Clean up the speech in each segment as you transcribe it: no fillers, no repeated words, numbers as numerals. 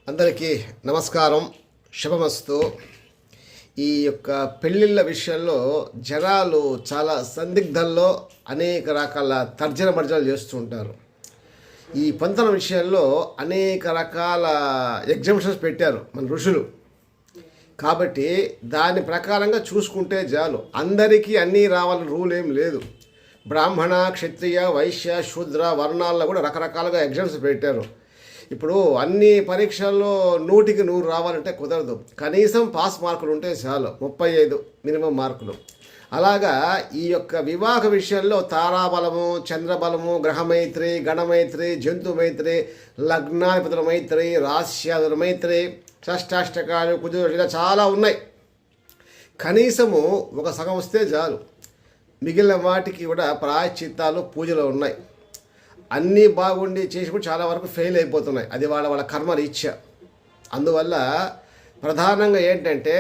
అందరికీ నమస్కారం. శుభమస్తు. ఈ యొక్క పెళ్ళిళ్ళ విషయంలో జనాలు చాలా సందిగ్ధంలో అనేక రకాల తర్జన భర్జనలు చేస్తూ ఉంటారు. ఈ పొంతన విషయంలో అనేక రకాల ఎగ్జామ్షన్స్ పెట్టారు మన ఋషులు. కాబట్టి దాని ప్రకారంగా చూసుకుంటే చాలు. అందరికీ అన్నీ రావాలని రూల్ ఏం లేదు. బ్రాహ్మణ, క్షత్రియ, వైశ్య, శూద్ర వర్ణాల్లో కూడా రకరకాలుగా ఎగ్జామ్స్ పెట్టారు. ఇప్పుడు అన్ని పరీక్షల్లో 100కి 100 రావాలంటే కుదరదు. కనీసం పాస్ మార్కులు ఉంటే చాలు, 35 మినిమం మార్కులు. అలాగా ఈ యొక్క వివాహ విషయంలో తారాబలము, చంద్రబలము, గ్రహమైత్రి, గణమైత్రి, జంతుమైత్రి, లగ్నాధిపతుల మైత్రి, రాశ్యాదుల మైత్రి, షష్టాష్టకాలు, కుజుడు, ఇలా చాలా ఉన్నాయి. కనీసము ఒక సగం వస్తే చాలు. మిగిలిన వాటికి కూడా ప్రాయశ్చిత్తాలు, పూజలు ఉన్నాయి. అన్నీ బాగుండి చేసి కూడా చాలా వరకు ఫెయిల్ అయిపోతున్నాయి. అది వాళ్ళ కర్మ రీత్యా. అందువల్ల ప్రధానంగా ఏంటంటే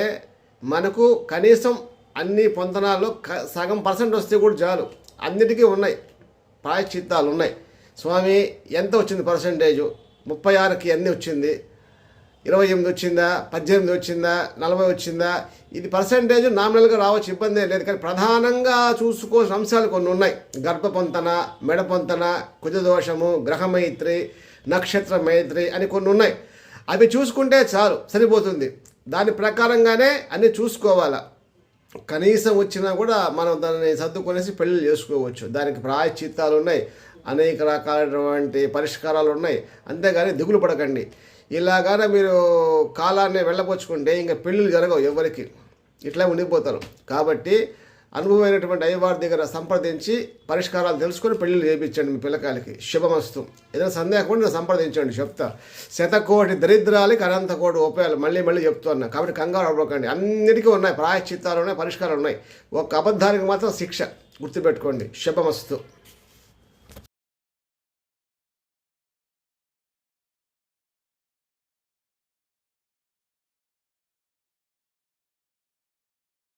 మనకు కనీసం అన్ని పొందనాల్లో సగం పర్సెంట్ వస్తే కూడా చాలు. అన్నిటికీ ఉన్నాయి, ప్రాయశ్చిత్తాలు ఉన్నాయి. స్వామి ఎంత వచ్చింది పర్సెంటేజు? 36కి అన్నీ వచ్చింది, 28 వచ్చిందా, 18 వచ్చిందా, 40 వచ్చిందా? ఇది పర్సెంటేజ్ నామినల్గా రావచ్చు, ఇబ్బంది లేదు. కానీ ప్రధానంగా చూసుకోవాల్సిన అంశాలు కొన్ని ఉన్నాయి. గర్భపొంతన, మెడపొంతన, కుజదోషము, గ్రహమైత్రి, నక్షత్ర మైత్రి అని కొన్ని ఉన్నాయి. అవి చూసుకుంటే చాలు, సరిపోతుంది. దాని ప్రకారంగానే అన్నీ చూసుకోవాలా. కనీసం వచ్చినా కూడా మనం దాన్ని సర్దుకొనేసి పెళ్ళిళ్ళు చేసుకోవచ్చు. దానికి ప్రాయశ్చిత్తాలు ఉన్నాయి, అనేక రకాలైనటువంటి పరిష్కారాలు ఉన్నాయి. అంతేగాని దిగులు పడకండి. ఇలాగానే మీరు కాలాన్ని వెళ్ళబోచుకుంటే ఇంకా పెళ్ళిళ్ళు జరగవు ఎవరికి, ఇట్లా ఉండిపోతారు. కాబట్టి అనుభవమైనటువంటి అయ్యవారి దగ్గర సంప్రదించి పరిష్కారాలు తెలుసుకొని పెళ్ళిళ్ళు చేయించండి మీ పిల్లకాయలకి. శుభమస్తు. ఏదైనా సందేహం కూడా సంప్రదించండి, చెప్తా. శతకోటి దరిద్రాలకి అనంతకోటి ఉపాయాలు మళ్ళీ చెప్తున్నా. కాబట్టి కంగారు అవ్వకండి. అన్నిటికీ ఉన్నాయి, ప్రాయశ్చిత్తాలు ఉన్నాయి, పరిష్కారాలు ఉన్నాయి. ఒక అబద్ధానికి మాత్రం శిక్ష, గుర్తుపెట్టుకోండి. శుభమస్తు.